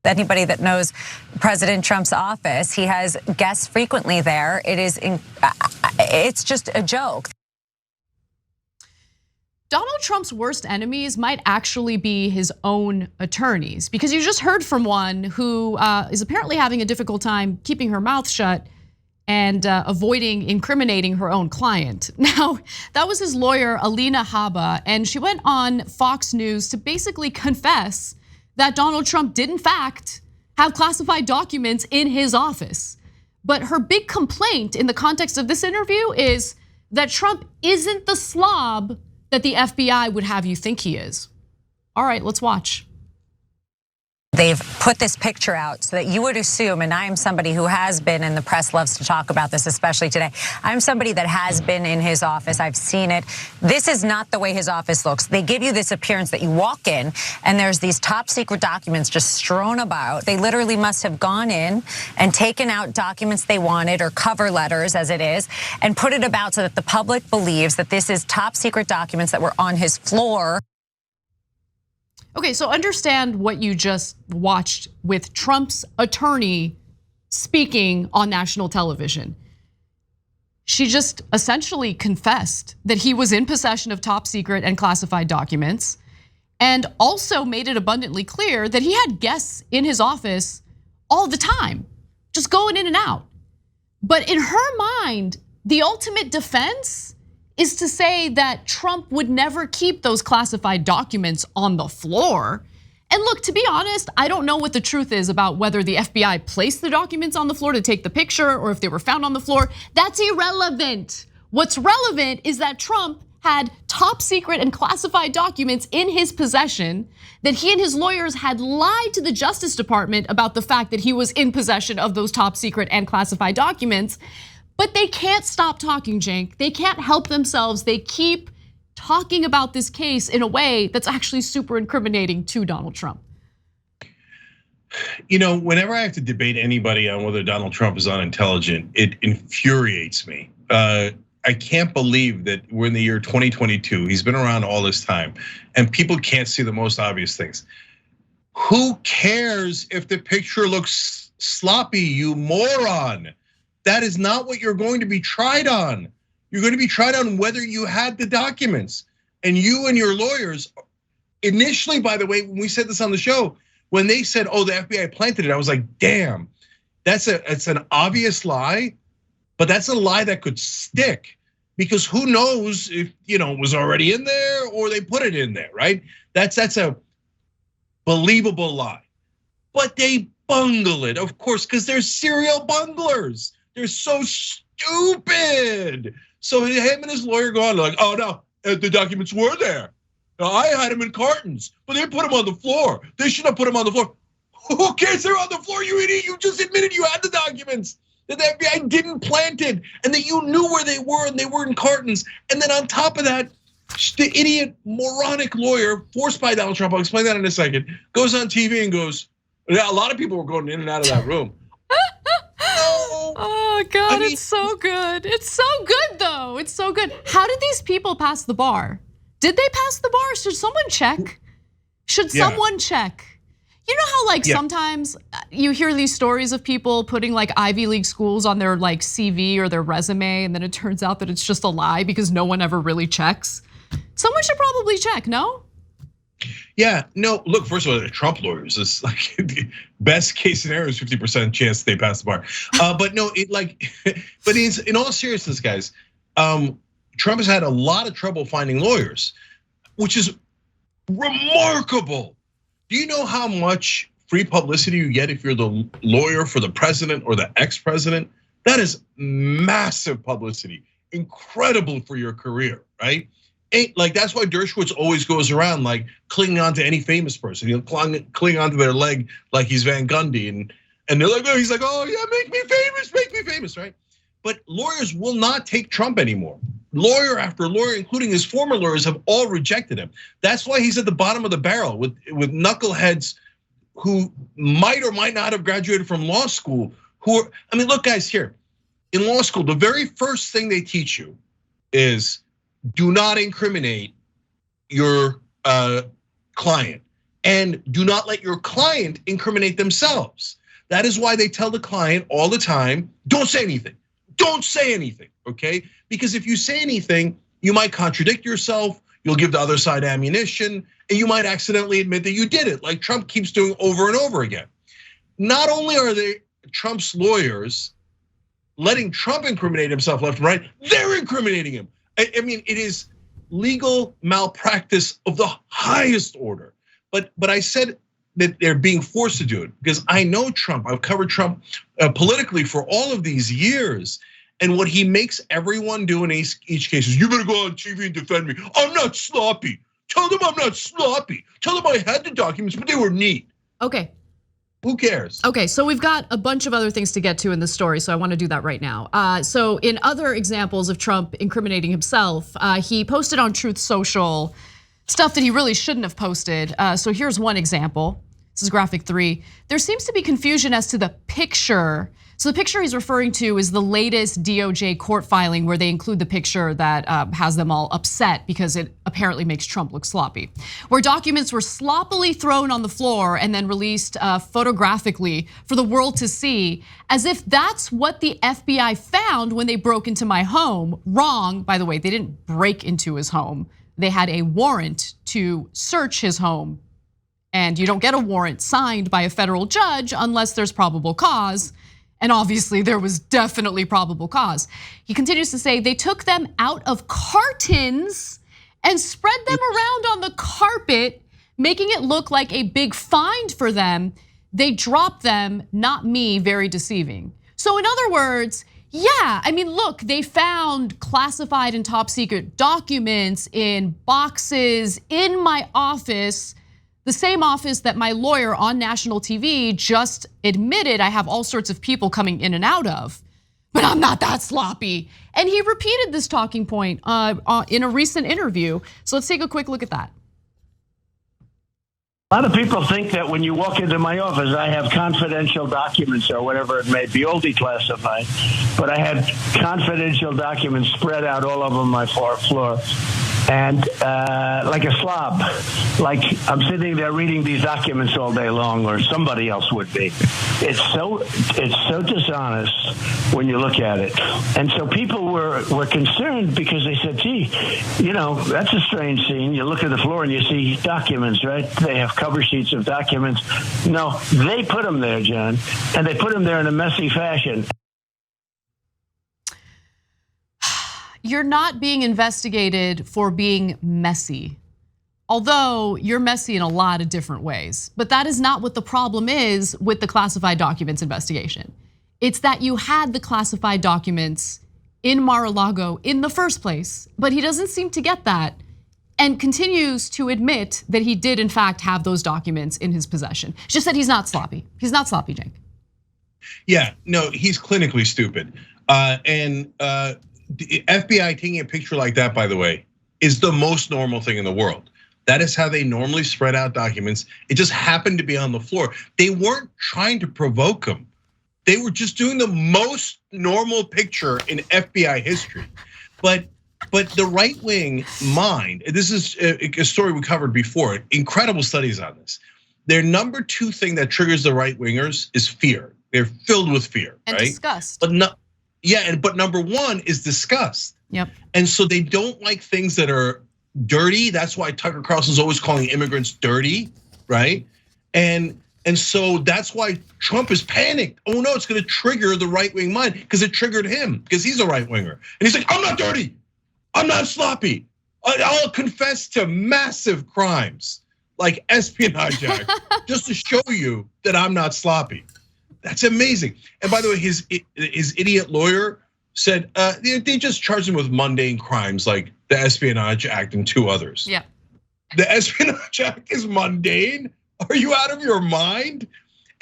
Anybody that knows President Trump's office, he has guests frequently there. It's just a joke. Donald Trump's worst enemies might actually be his own attorneys, because you just heard from one who is apparently having a difficult time keeping her mouth shut and avoiding incriminating her own client. Now, that was his lawyer, Alina Habba, and she went on Fox News to basically confess that Donald Trump did in fact have classified documents in his office. But her big complaint in the context of this interview is that Trump isn't the slob that the FBI would have you think he is. All right, let's watch. They've put this picture out so that you would assume, and I am somebody who has been, and the press loves to talk about this, especially today. I'm somebody that has been in his office. I've seen it. This is not the way his office looks. They give you this appearance that you walk in and there's these top secret documents just strewn about. They literally must have gone in and taken out documents they wanted, or cover letters as it is, and put it about so that the public believes that this is top secret documents that were on his floor. Okay, so understand what you just watched with Trump's attorney speaking on national television. She just essentially confessed that he was in possession of top secret and classified documents, and also made it abundantly clear that he had guests in his office all the time, just going in and out. But in her mind, the ultimate defense is to say that Trump would never keep those classified documents on the floor. And look, to be honest, I don't know what the truth is about whether the FBI placed the documents on the floor to take the picture or if they were found on the floor. That's irrelevant. What's relevant is that Trump had top secret and classified documents in his possession, that he and his lawyers had lied to the Justice Department about the fact that he was in possession of those top secret and classified documents. But they can't stop talking, Cenk. They can't help themselves. They keep talking about this case in a way that's actually super incriminating to Donald Trump. You know, whenever I have to debate anybody on whether Donald Trump is unintelligent, it infuriates me. I can't believe that we're in the year 2022. He's been around all this time, and people can't see the most obvious things. Who cares if the picture looks sloppy, you moron? That is not what you're going to be tried on. You're going to be tried on whether you had the documents. And you and your lawyers, initially, by the way, when we said this on the show, when they said, oh, the FBI planted it, I was like, damn, it's an obvious lie, but that's a lie that could stick, because who knows if it was already in there or they put it in there, right? That's a believable lie. But they bungle it, of course, because they're serial bunglers. They're so stupid. So him and his lawyer go on like, oh no, the documents were there. I had them in cartons, but they put them on the floor. They should have put them on the floor. Who cares they're on the floor, you idiot? You just admitted you had the documents, that the FBI didn't plant it, and that you knew where they were and they were in cartons. And then on top of that, the idiot, moronic lawyer forced by Donald Trump, I'll explain that in a second, goes on TV and goes, yeah, a lot of people were going in and out of that room. Oh God, it's so good. It's so good though, it's so good. How did these people pass the bar? Did they pass the bar? Should someone check? Should someone check? You know how sometimes you hear these stories of people putting like Ivy League schools on their like CV or their resume, and then it turns out that it's just a lie because no one ever really checks. Someone should probably check, no? Yeah, no, look, first of all, the Trump lawyers, it's like the best case scenario is 50% chance they pass the bar. But no, but in all seriousness, guys, Trump has had a lot of trouble finding lawyers, which is remarkable. Do you know how much free publicity you get if you're the lawyer for the president or the ex-president? That is massive publicity, incredible for your career, right? That's why Dershowitz always goes around like clinging on to any famous person. He'll cling onto their leg like he's Van Gundy, and they're like, oh, he's like, oh yeah, make me famous, right? But lawyers will not take Trump anymore. Lawyer after lawyer, including his former lawyers, have all rejected him. That's why he's at the bottom of the barrel with knuckleheads who might or might not have graduated from law school. Look, guys, here in law school, the very first thing they teach you is do not incriminate your client. and do not let your client incriminate themselves. That is why they tell the client all the time, don't say anything. Don't say anything, okay? Because if you say anything, you might contradict yourself, you'll give the other side ammunition, and you might accidentally admit that you did it, like Trump keeps doing over and over again. Not only are they Trump's lawyers letting Trump incriminate himself left and right, they're incriminating him. I mean, it is legal malpractice of the highest order. But I said that they're being forced to do it because I know Trump. I've covered Trump politically for all of these years. And what he makes everyone do in each case is, you better go on TV and defend me. I'm not sloppy. Tell them I'm not sloppy. Tell them I had the documents, but they were neat. Okay. Who cares? Okay, so we've got a bunch of other things to get to in the story, so I want to do that right now. So in other examples of Trump incriminating himself, he posted on Truth Social stuff that he really shouldn't have posted. So here's one example. This is graphic 3. There seems to be confusion as to the picture. So the picture he's referring to is the latest DOJ court filing where they include the picture that has them all upset because it apparently makes Trump look sloppy. Where documents were sloppily thrown on the floor and then released photographically for the world to see, as if that's what the FBI found when they broke into my home. Wrong, by the way, they didn't break into his home. They had a warrant to search his home. And you don't get a warrant signed by a federal judge unless there's probable cause. And obviously there was definitely probable cause. He continues to say they took them out of cartons and spread them around on the carpet, making it look like a big find for them. They dropped them, not me, very deceiving. So in other words, yeah, I mean, look, they found classified and top secret documents in boxes in my office, the same office that my lawyer on national TV just admitted I have all sorts of people coming in and out of, but I'm not that sloppy. And he repeated this talking point in a recent interview. So let's take a quick look at that. A lot of people think that when you walk into my office, I have confidential documents or whatever it may be, all declassified. But I had confidential documents spread out all over my floor. And like a slob, like I'm sitting there reading these documents all day long, or somebody else would be. It's so dishonest when you look at it. And so people were concerned because they said, gee, you know, that's a strange scene. You look at the floor and you see documents, right? They have cover sheets of documents. No, they put them there, John, and they put them there in a messy fashion. You're not being investigated for being messy, although you're messy in a lot of different ways. But that is not what the problem is with the classified documents investigation. It's that you had the classified documents in Mar-a-Lago in the first place, but he doesn't seem to get that and continues to admit that he did in fact have those documents in his possession. It's just that he's not sloppy. He's not sloppy, Cenk. Yeah, no, he's clinically stupid. The FBI taking a picture like that, by the way, is the most normal thing in the world. That is how they normally spread out documents. It just happened to be on the floor. They weren't trying to provoke him. They were just doing the most normal picture in FBI history. But the right wing mind, this is a story we covered before, incredible studies on this. Their number 2 thing that triggers the right wingers is fear. They're filled with fear, and right? Disgust. But number 1 is disgust. Yep. And so they don't like things that are dirty. That's why Tucker Carlson's always calling immigrants dirty, right? And so that's why Trump is panicked. Oh no, it's gonna trigger the right wing mind because it triggered him because he's a right winger. And he's like, I'm not dirty, I'm not sloppy. I'll confess to massive crimes like Espionage Act just to show you that I'm not sloppy. That's amazing. And by the way, his idiot lawyer said they just charged him with mundane crimes like the Espionage Act and 2 others. Yeah. The Espionage Act is mundane? Are you out of your mind?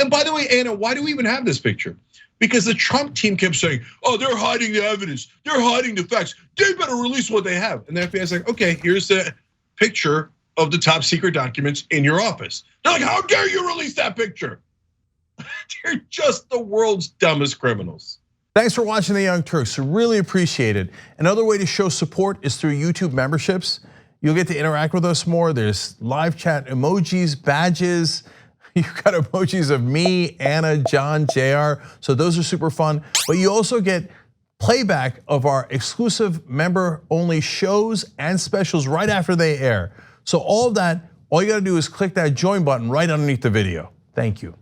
And by the way, Anna, why do we even have this picture? Because the Trump team kept saying, oh, they're hiding the evidence. They're hiding the facts. They better release what they have. And the FBI's like, okay, here's the picture of the top secret documents in your office. They're like, how dare you release that picture? They're just the world's dumbest criminals. Thanks for watching The Young Turks. Really appreciate it. Another way to show support is through YouTube memberships. You'll get to interact with us more. There's live chat emojis, badges. You've got emojis of me, Anna, John, JR. So those are super fun. But you also get playback of our exclusive member-only shows and specials right after they air. So all of that, all you gotta do is click that join button right underneath the video. Thank you.